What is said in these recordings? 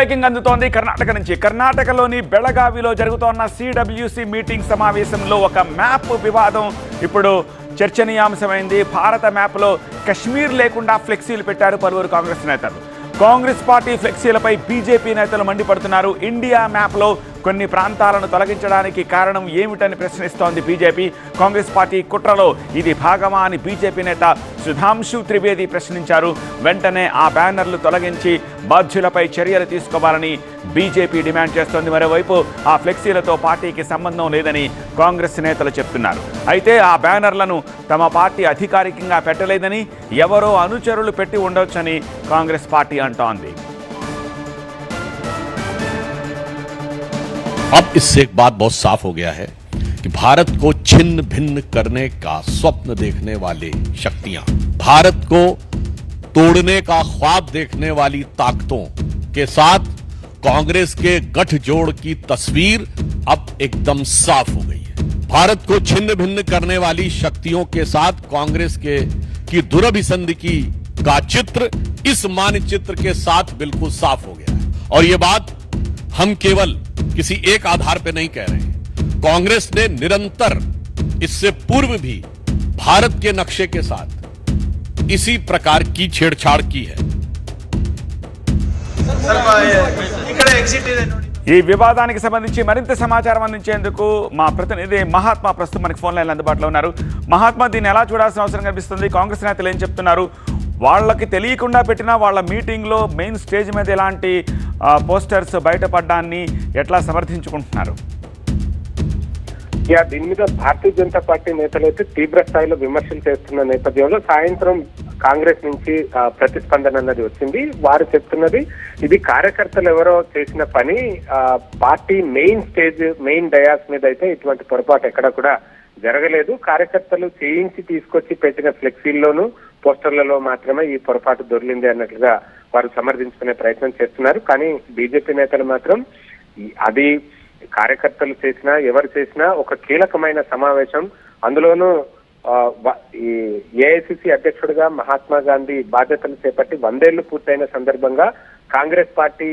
Breaking అందుతోంది కర్ణాటక నుంచి. కర్ణాటకలోని బెళగావిలో జరుగుతోన్న సిడబ్ల్యూసి మీటింగ్ సమావేశంలో ఒక మ్యాప్ వివాదం ఇప్పుడు చర్చనీయాంశమైంది. భారత మ్యాప్లో కశ్మీర్ లేకుండా ఫ్లెక్సీలు పెట్టారు పలువురు కాంగ్రెస్ నేతలు. కాంగ్రెస్ పార్టీ ఫ్లెక్సీలపై బీజేపీ నేతలు మండిపడుతున్నారు. ఇండియా మ్యాప్లో కొన్ని ప్రాంతాలను తొలగించడానికి కారణం ఏమిటని ప్రశ్నిస్తోంది బీజేపీ. కాంగ్రెస్ పార్టీ కుట్రలో ఇది భాగమా అని బీజేపీ నేత సుధాంశు త్రివేది ప్రశ్నించారు. వెంటనే ఆ బ్యానర్లు తొలగించి బాధ్యులపై చర్యలు తీసుకోవాలని బీజేపీ డిమాండ్ చేస్తోంది. మరోవైపు ఆ ఫ్లెక్సీలతో పార్టీకి సంబంధం లేదని కాంగ్రెస్ నేతలు చెప్తున్నారు. అయితే ఆ బ్యానర్లను తమ పార్టీ అధికారికంగా పెట్టలేదని, ఎవరో అనుచరులు పెట్టి ఉండొచ్చని కాంగ్రెస్ పార్టీ అంటోంది. अब इससे एक बात बहुत साफ हो गया है कि भारत को छिन्न भिन्न करने का स्वप्न देखने वाली शक्तियां, भारत को तोड़ने का ख्वाब देखने वाली ताकतों के साथ कांग्रेस के गठजोड़ की तस्वीर अब एकदम साफ हो गई है। भारत को छिन्न भिन्न करने वाली शक्तियों के साथ कांग्रेस की दुरभिसंधि का चित्र इस मानचित्र के साथ बिल्कुल साफ हो गया है। और ये बात हम केवल किसी एक आधार पर नहीं कह रहे हैं। कांग्रेस ने निरंतर इससे पूर्व भी भारत के नक्शे के साथ इसी प्रकार की छेड़छाड़ की है। ఈ వివాదానికి సంబంధించి మరింత సమాచారం అందించేందుకు మా ప్రతినిధి మహాత్మా ప్రస్తుతం మనకి ఫోన్ లైన్ అందుబాటులో ఉన్నారు. మహాత్మా, దీన్ని ఎలా చూడాల్సిన అవసరం కనిపిస్తుంది? కాంగ్రెస్ నేతలు ఏం చెప్తున్నారు? వాళ్ళకి తెలియకుండా పెట్టిన వాళ్ళ మీటింగ్లో మెయిన్ స్టేజ్ మీద ఎలాంటి పోస్టర్స్ బయటపడ్డాన్ని ఎట్లా సమర్థించుకుంటున్నారు? దీని మీద భారతీయ జనతా పార్టీ నేతలు అయితే తీవ్ర స్థాయిలో విమర్శలు చేస్తున్న నేపథ్యంలో సాయంత్రం కాంగ్రెస్ నుంచి ప్రతిస్పందన అన్నది వచ్చింది. వారు చెప్తున్నది ఇది కార్యకర్తలు ఎవరో చేసిన పని, party main stage main dais మీద అయితే ఇటువంటి పొరపాటు ఎక్కడ కూడా జరగలేదు. కార్యకర్తలు చేయించి తీసుకొచ్చి పెట్టిన ఫ్లెక్సీల్లోనూ పోస్టర్లలో మాత్రమే ఈ పొరపాటు దొరికింది అన్నట్లుగా వారు సమర్థించుకునే ప్రయత్నం చేస్తున్నారు. కానీ బీజేపీ నేతలు మాత్రం అది కార్యకర్తలు చేసినా ఎవరు చేసినా ఒక కీలకమైన సమావేశం, అందులోనూ ఈ ఏఐసిసి అధ్యక్షుడిగా మహాత్మా గాంధీ బాధ్యతలు చేపట్టి 100 ఏళ్లు పూర్తయిన సందర్భంగా కాంగ్రెస్ పార్టీ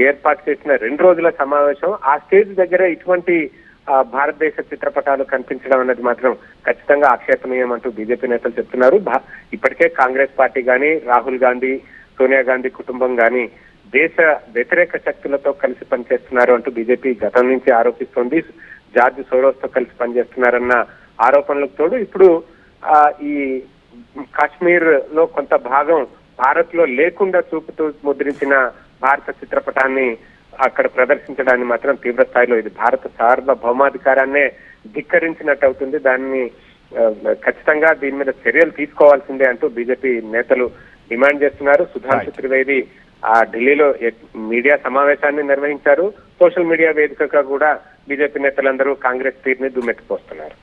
ఏర్పాటు చేసిన 2 రోజుల సమావేశం, ఆ స్టేజ్ దగ్గర ఇటువంటి భారతదేశ చిత్రపటాలు కనిపించడం అనేది మాత్రం ఖచ్చితంగా ఆక్షేపణీయం అంటూ బీజేపీ నేతలు చెప్తున్నారు. ఇప్పటికే కాంగ్రెస్ పార్టీ గాని, రాహుల్ గాంధీ, సోనియా గాంధీ కుటుంబం గాని దేశ వ్యతిరేక శక్తులతో కలిసి పనిచేస్తున్నారు అంటూ బీజేపీ గతం నుంచి ఆరోపిస్తోంది. జార్జ్ సోరోస్ తో కలిసి పనిచేస్తున్నారన్న ఆరోపణలకు తోడు ఇప్పుడు ఈ కాశ్మీర్ లో కొంత భాగం భారత్ లో లేకుండా చూపుతూ ముద్రించిన భారత చిత్రపటాన్ని అక్కడ ప్రదర్శించడాన్ని మాత్రం తీవ్ర స్థాయిలో ఇది భారత సార్వభౌమాధికారాన్నే ధిక్కరించినట్టు అవుతుంది. దాన్ని ఖచ్చితంగా దీని మీద చర్యలు తీసుకోవాల్సిందే అంటూ బీజేపీ నేతలు డిమాండ్ చేస్తున్నారు. సుధాంశు త్రివేది ఢిల్లీలో మీడియా సమావేశాన్ని నిర్వహించారు. సోషల్ మీడియా వేదికగా కూడా బీజేపీ నేతలందరూ కాంగ్రెస్ తీరుని దుమ్మెత్తిపోస్తున్నారు.